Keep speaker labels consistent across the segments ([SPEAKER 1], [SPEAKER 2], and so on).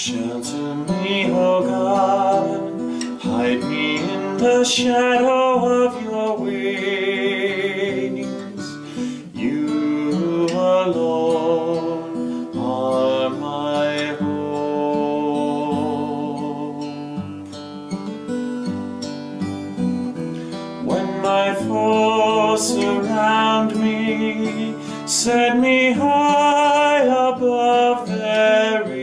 [SPEAKER 1] Shelter me, O God, hide me in the shadow of your wings. You alone are my hope. When my foes surround me, set me high above their reach.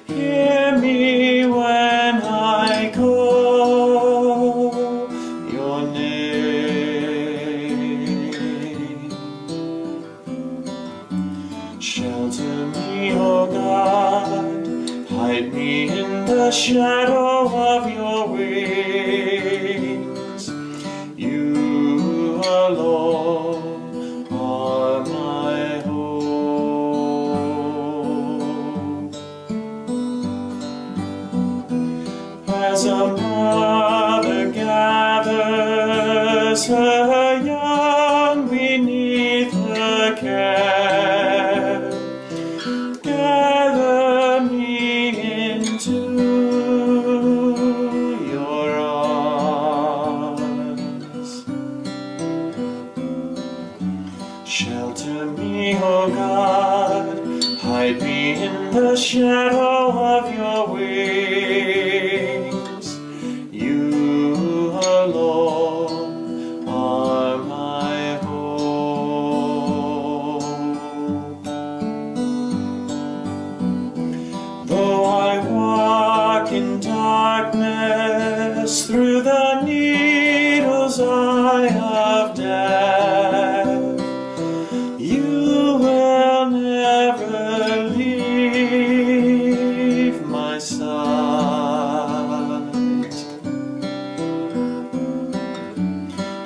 [SPEAKER 1] Hear me when I call your name. Shelter me, O God, hide me in the shadow of your wings. You alone are my hope. As a mother gathers her young beneath her care, gather me into your arms. Shelter me, O God, hide me in the shadow of your wings. You alone are my hope. Though I walk in darkness through the needles eye of death, you will never leave my side.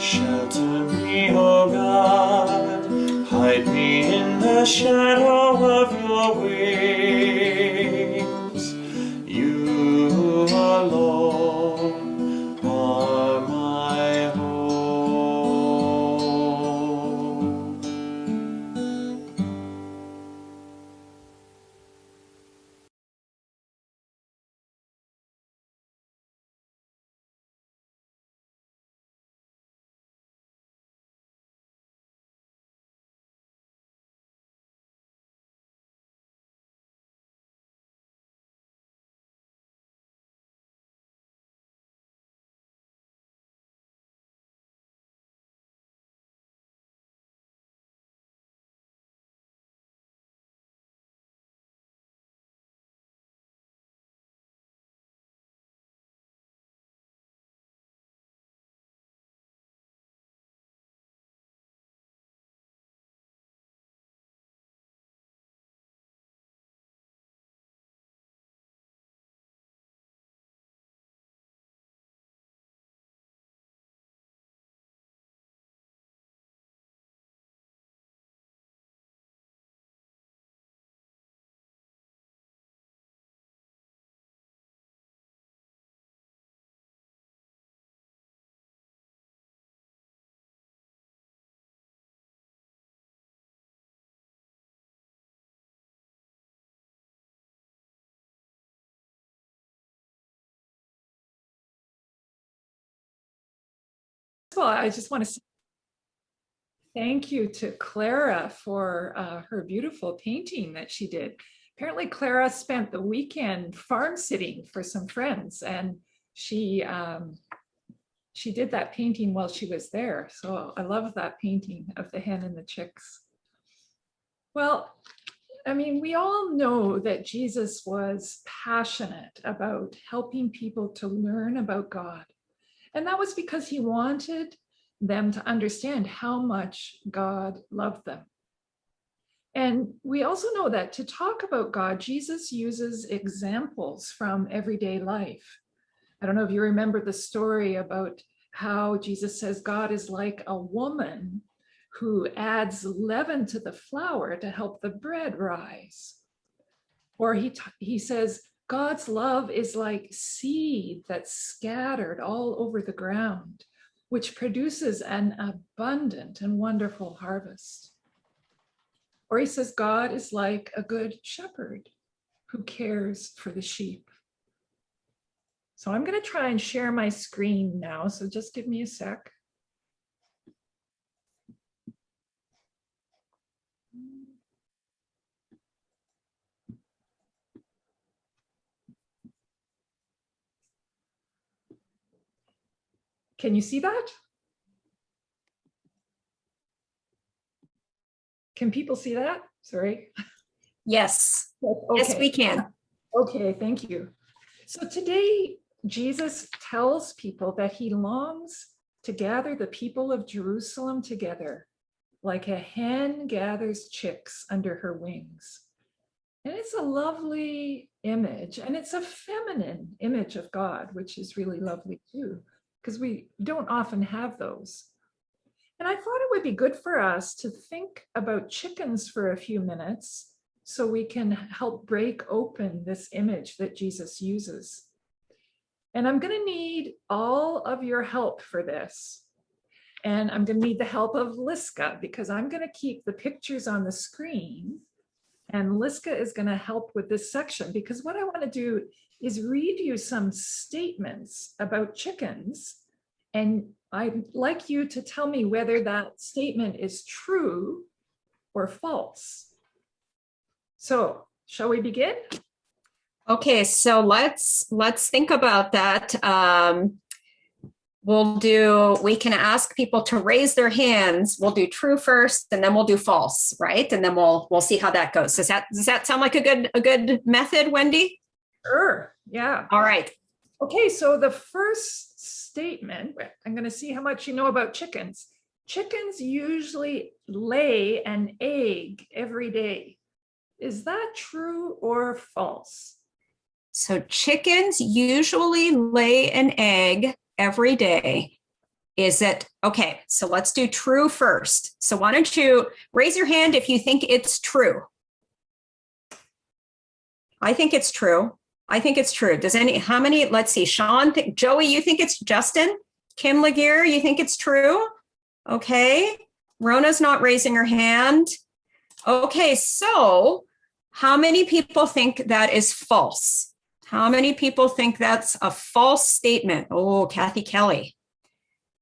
[SPEAKER 1] Shelter me, O God, hide me in the shadow of your wings. You alone are my hope.
[SPEAKER 2] Well, I just want to say thank you to Clara for her beautiful painting that she did. Apparently, Clara spent the weekend farm sitting for some friends, and she did that painting while she was there. So I love that painting of the hen and the chicks. Well, I mean, we all know that Jesus was passionate about helping people to learn about God. And that was because he wanted them to understand how much God loved them. And we also know that to talk about God, Jesus uses examples from everyday life. I don't know if you remember the story about how Jesus says God is like a woman who adds leaven to the flour to help the bread rise. Or he says, God's love is like seed that's scattered all over the ground, which produces an abundant and wonderful harvest. Or he says, God is like a good shepherd who cares for the sheep. So I'm going to try and share my screen now. So just give me a sec. Can you see that? Can people see that? Sorry.
[SPEAKER 3] Yes.
[SPEAKER 2] Okay.
[SPEAKER 3] Yes, we can.
[SPEAKER 2] Okay, thank you. So today, Jesus tells people that he longs to gather the people of Jerusalem together like a hen gathers chicks under her wings. And it's a lovely image, and it's a feminine image of God, which is really lovely too, because we don't often have those. And I thought it would be good for us to think about chickens for a few minutes so we can help break open this image that Jesus uses. And I'm going to need all of your help for this. And I'm going to need the help of Liska, because I'm going to keep the pictures on the screen. And Liska is going to help with this section, because what I want to do is read you some statements about chickens. And I'd like you to tell me whether that statement is true or false. So, shall we begin?
[SPEAKER 3] Okay, so let's think about that. We can ask people to raise their hands. We'll do true first, and then we'll do false, right? And then we'll see how that goes. Does that sound like a good method, Wendy?
[SPEAKER 2] Sure. Yeah.
[SPEAKER 3] All right.
[SPEAKER 2] Okay, so the first statement, I'm going to see how much you know about chickens. Chickens usually lay an egg every day. Is that true or false?
[SPEAKER 3] So chickens usually lay an egg every day. Is it okay? So let's do true first. So why don't you raise your hand if you think it's true? I think it's true. I think it's true. How many? Let's see. Sean, Joey, you think it's Justin? Kim Laguerre, you think it's true? Okay. Rona's not raising her hand. Okay. So how many people think that is false? How many people think that's a false statement? Oh, Kathy Kelly.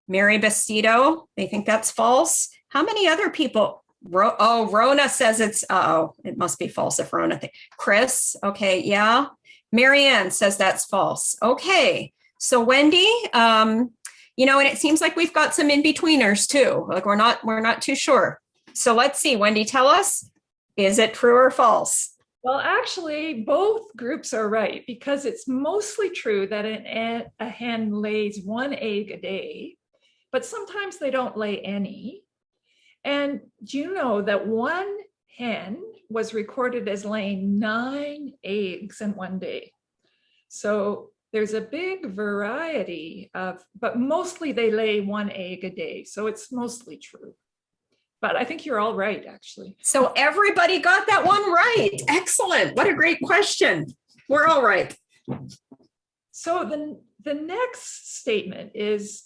[SPEAKER 3] Mary Bastido, they think that's false. How many other people? Rona says it must be false if Rona thinks. Chris, okay, yeah. Marianne says that's false. Okay, so Wendy, and it seems like we've got some in-betweeners too. Like we're not too sure. So let's see, Wendy, tell us, is it true or false?
[SPEAKER 2] Well, actually, both groups are right, because it's mostly true that a hen lays one egg a day, but sometimes they don't lay any. And do you know that one hen was recorded as laying 9 eggs in one day? So there's a big variety but mostly they lay 1 egg a day. So it's mostly true. But I think you're all right, actually.
[SPEAKER 3] So everybody got that one right. Excellent. What a great question. We're all right.
[SPEAKER 2] So the next statement is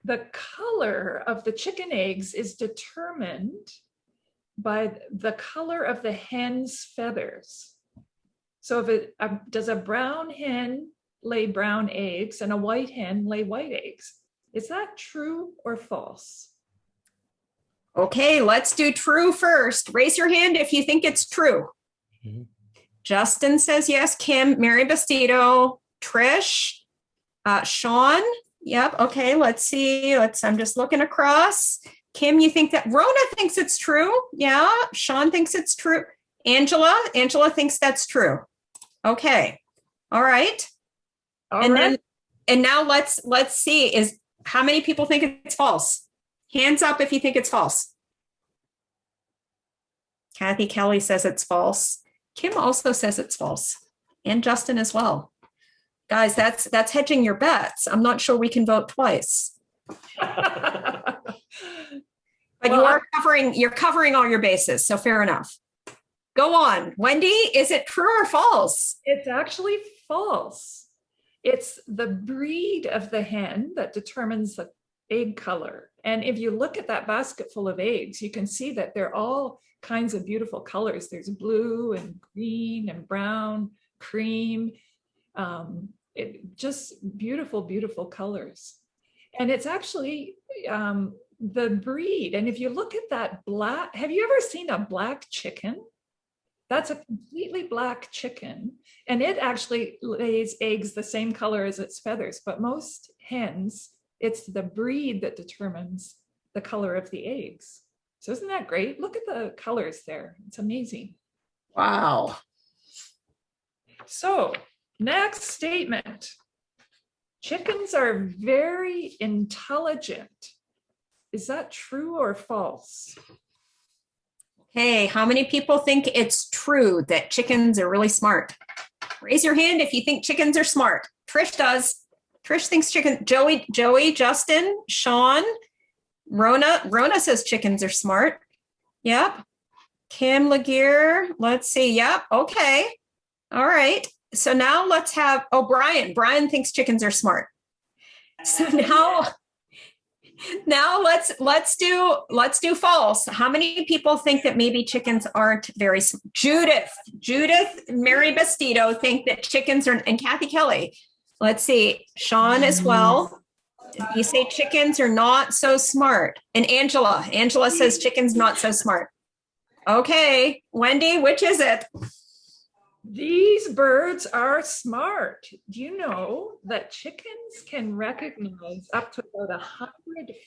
[SPEAKER 2] the color of the chicken eggs is determined by the color of the hen's feathers. So does a brown hen lay brown eggs and a white hen lay white eggs? Is that true or false?
[SPEAKER 3] Okay, let's do true first. Raise your hand if you think it's true. Mm-hmm. Justin says yes. Kim, Mary Bastido, Trish, Sean. Yep. Okay, let's see. I'm just looking across. Kim, you think that? Rona thinks it's true. Yeah. Sean thinks it's true. Angela thinks that's true. Okay. All right. And now let's see, is how many people think it's false? Hands up if you think it's false. Kathy Kelly says it's false. Kim also says it's false. And Justin as well. Guys, that's hedging your bets. I'm not sure we can vote twice. But well, you're covering all your bases, so fair enough. Go on. Wendy, is it true or false?
[SPEAKER 2] It's actually false. It's the breed of the hen that determines the egg color. And if you look at that basket full of eggs, you can see that they're all kinds of beautiful colors. There's blue and green and brown, cream, just beautiful, beautiful colors. And it's actually the breed. And if you look at that black, have you ever seen a black chicken? That's a completely black chicken. And it actually lays eggs the same color as its feathers. But most hens, it's the breed that determines the color of the eggs. So isn't that great? Look at the colors there. It's amazing.
[SPEAKER 3] Wow.
[SPEAKER 2] So next statement. Chickens are very intelligent. Is that true or false?
[SPEAKER 3] Hey, how many people think it's true that chickens are really smart? Raise your hand if you think chickens are smart. Trish does. Trish thinks chicken. Joey, Justin, Sean, Rona says chickens are smart. Yep. Kim Laguerre, let's see. Yep. Okay. All right. So now let's have, Brian. Brian thinks chickens are smart. So now let's do false. How many people think that maybe chickens aren't very smart? Judith, Mary Bastido think that chickens are, and Kathy Kelly. Let's see, Sean as well. You say chickens are not so smart. And Angela says chickens not so smart. Okay, Wendy, which is it?
[SPEAKER 2] These birds are smart. Do you know that chickens can recognize up to about 100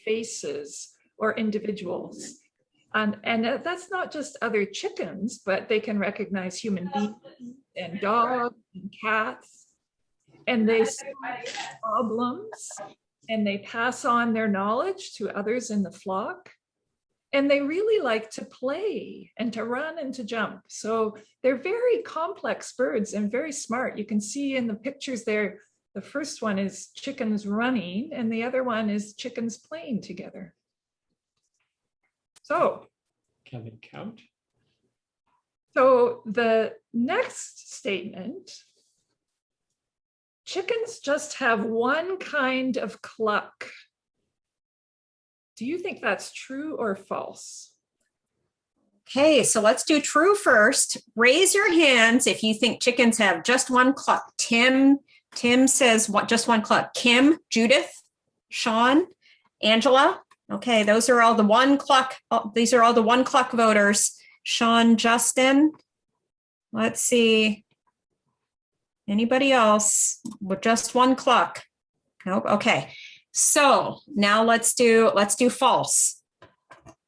[SPEAKER 2] faces or individuals? And that's not just other chickens, but they can recognize human beings and dogs and cats. And they solve problems and they pass on their knowledge to others in the flock. And they really like to play and to run and to jump. So they're very complex birds and very smart. You can see in the pictures there, the first one is chickens running and the other one is chickens playing together. So
[SPEAKER 1] Can they count?
[SPEAKER 2] So the next statement, chickens just have one kind of cluck. Do you think that's true or false?
[SPEAKER 3] Okay, so let's do true first. Raise your hands if you think chickens have just one cluck. Tim says just one cluck. Kim, Judith, Sean, Angela. Okay, those are all the one cluck. These are all the one cluck voters. Sean, Justin. Let's see. Anybody else with just one cluck? Nope. Okay. So now let's do false.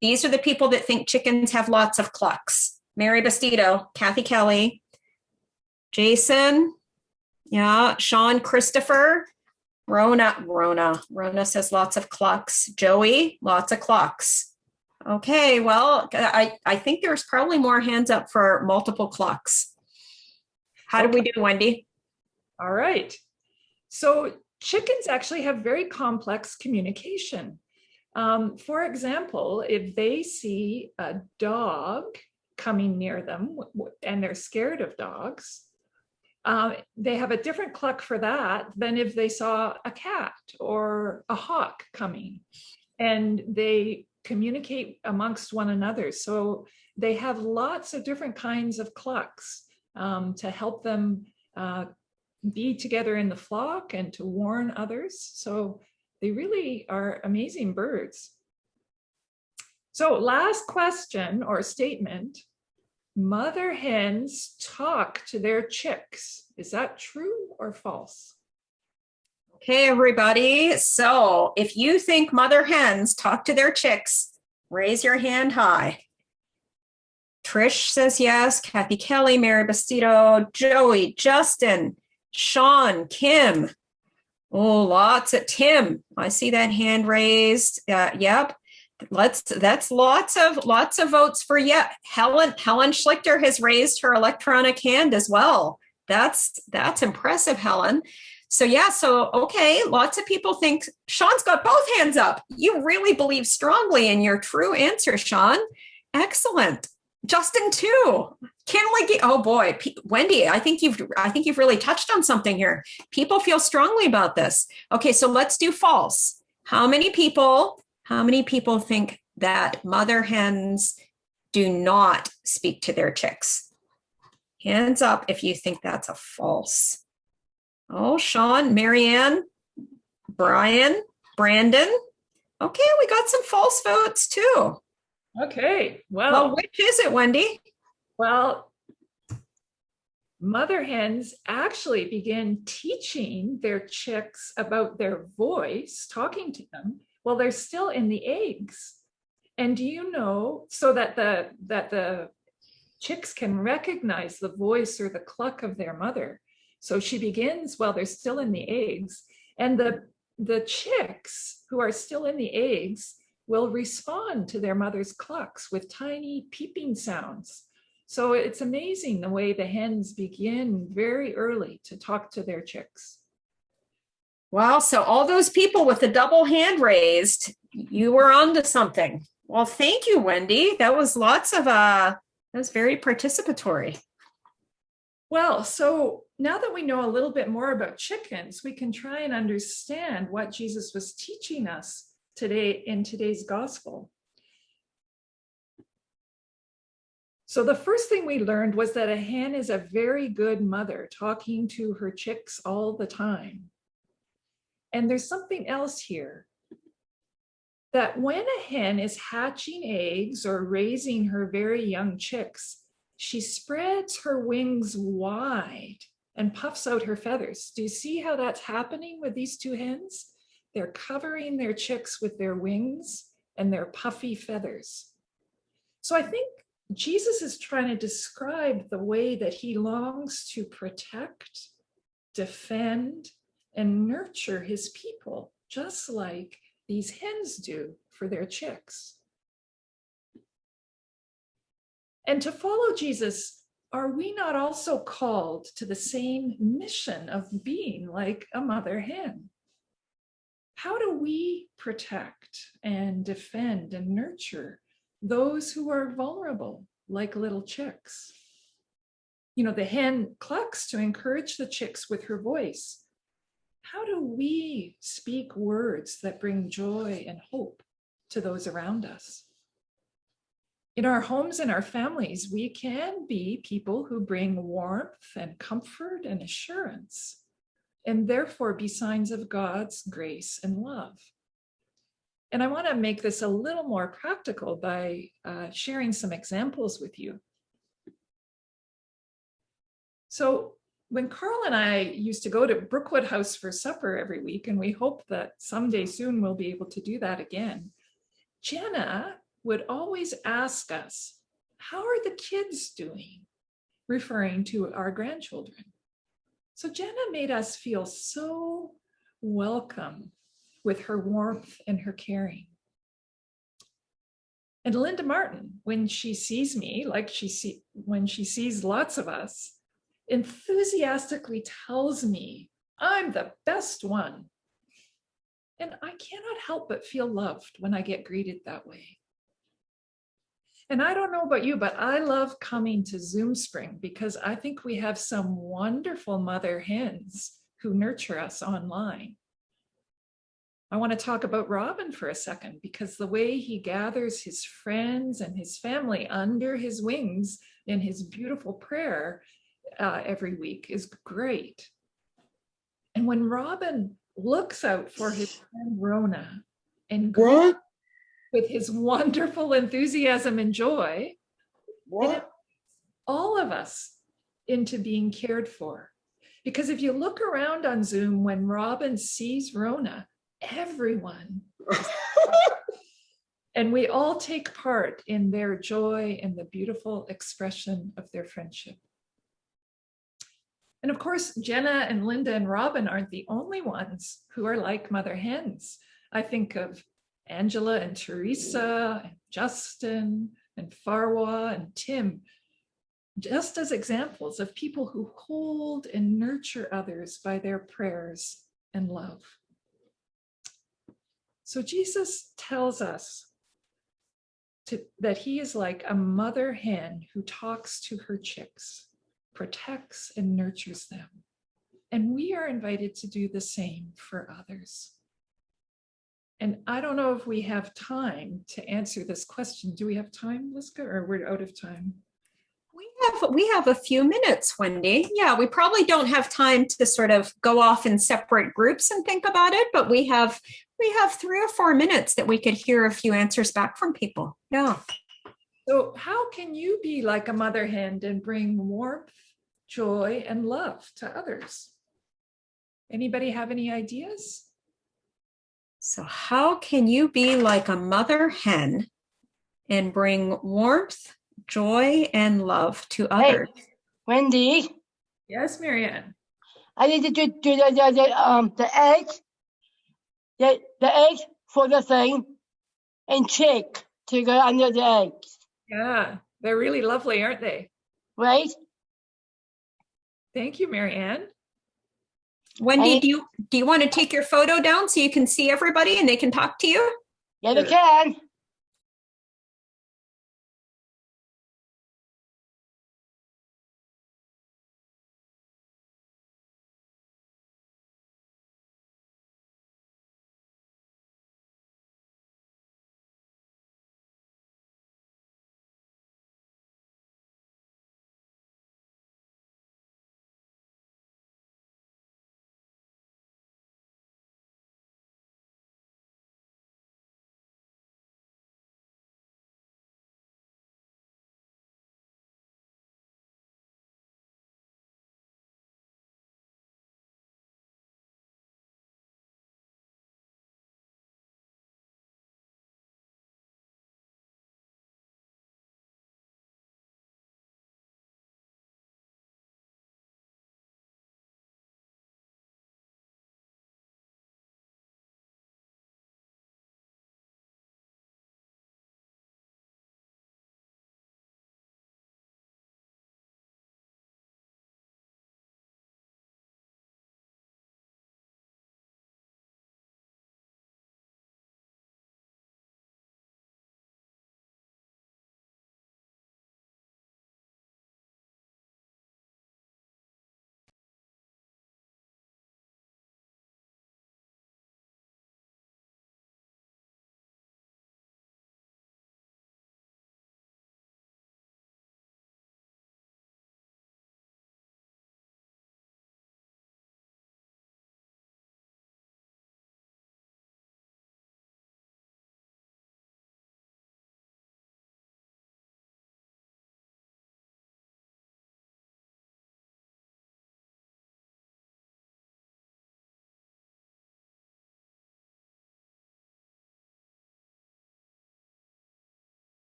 [SPEAKER 3] These are the people that think chickens have lots of clucks. Mary Bastido, Kathy Kelly, Jason, yeah, Sean, Christopher, Rona says lots of clucks. Joey, lots of clucks. Okay, well, I think there's probably more hands up for multiple clucks. How did we do, Wendy?
[SPEAKER 2] All right. So chickens actually have very complex communication. For example, if they see a dog coming near them and they're scared of dogs, they have a different cluck for that than if they saw a cat or a hawk coming, and they communicate amongst one another. So they have lots of different kinds of clucks to help them be together in the flock and to warn others. So they really are amazing birds. So last question or statement, mother hens talk to their chicks. Is that true or false?
[SPEAKER 3] Okay, everybody. So if you think mother hens talk to their chicks, raise your hand high. Trish says yes. Kathy Kelly, Mary Bastido, Joey, Justin, Sean, Kim. Oh, lots of Tim. I see that hand raised. Yep. That's lots of votes for yeah. Helen Schlichter has raised her electronic hand as well. That's impressive, Helen. So yeah, okay, lots of people think Sean's got both hands up. You really believe strongly in your true answer, Sean. Excellent. Justin too. Kinley, oh boy, Wendy, I think you've really touched on something here. People feel strongly about this. Okay, so let's do false. How many people How many people think that mother hens do not speak to their chicks? Hands up if you think that's a false. Oh, Sean, Marianne, Brian, Brandon. Okay, we got some false votes too.
[SPEAKER 2] Okay,
[SPEAKER 3] Well, which is it, Wendy?
[SPEAKER 2] well, mother hens actually begin teaching their chicks about their voice, talking to them while they're still in the eggs. And do you know, so that the chicks can recognize the voice or the cluck of their mother. So she begins while they're still in the eggs, and the chicks who are still in the eggs will respond to their mother's clucks with tiny peeping sounds. So it's amazing the way the hens begin very early to talk to their chicks.
[SPEAKER 3] Well, so all those people with the double hand raised, you were onto something. Well, thank you, Wendy. That was that was very participatory.
[SPEAKER 2] Well, so now that we know a little bit more about chickens, we can try and understand what Jesus was teaching us today in today's gospel. So the first thing we learned was that a hen is a very good mother, talking to her chicks all the time. And there's something else here, that when a hen is hatching eggs or raising her very young chicks, she spreads her wings wide and puffs out her feathers. Do you see how that's happening with these two hens? They're covering their chicks with their wings and their puffy feathers. So I think Jesus is trying to describe the way that he longs to protect, defend, and nurture his people, just like these hens do for their chicks. And to follow Jesus, are we not also called to the same mission of being like a mother hen? How do we protect and defend and nurture those who are vulnerable, like little chicks? You know, the hen clucks to encourage the chicks with her voice. How do we speak words that bring joy and hope to those around us? In our homes and our families, we can be people who bring warmth and comfort and assurance, and therefore be signs of God's grace and love. And I want to make this a little more practical by sharing some examples with you. So when Carl and I used to go to Brookwood House for supper every week, and we hope that someday soon we'll be able to do that again, Jenna would always ask us, how are the kids doing? Referring to our grandchildren. So Jenna made us feel so welcome with her warmth and her caring. And Linda Martin, when she sees me, like when she sees lots of us, enthusiastically tells me I'm the best one. And I cannot help but feel loved when I get greeted that way. And I don't know about you, but I love coming to Zoom Spring because I think we have some wonderful mother hens who nurture us online. I want to talk about Robin for a second, because the way he gathers his friends and his family under his wings in his beautiful prayer every week is great. And when Robin looks out for his friend Rona and greets with his wonderful enthusiasm and joy, it all of us into being cared for. Because if you look around on Zoom, when Robin sees Rona, everyone and we all take part in their joy and the beautiful expression of their friendship. And of course, Jenna and Linda and Robin aren't the only ones who are like mother hens. I think of Angela and Teresa and Justin and Farwa and Tim, just as examples of people who hold and nurture others by their prayers and love. So Jesus tells us that he is like a mother hen who talks to her chicks, protects and nurtures them. And we are invited to do the same for others. And I don't know if we have time to answer this question. Do we have time, Liska, or we're out of time?
[SPEAKER 3] We have a few minutes, Wendy. Yeah, we probably don't have time to sort of go off in separate groups and think about it, but we have 3 or 4 minutes that we could hear a few answers back from people. Yeah.
[SPEAKER 2] So how can you be like a mother hen and bring warmth, joy, and love to others? Anybody have any ideas?
[SPEAKER 3] So how can you be like a mother hen and bring warmth, joy, and love to others?
[SPEAKER 4] Wendy,
[SPEAKER 2] Yes, Marianne.
[SPEAKER 4] I need to do the egg, the egg for the thing, and chick to go under the egg,
[SPEAKER 2] Yeah, they're really lovely, aren't they?
[SPEAKER 4] right?
[SPEAKER 2] Thank you, Marianne.
[SPEAKER 3] Wendy, do you want to take your photo down so you can see everybody and they can talk to you?
[SPEAKER 4] Yeah, they can.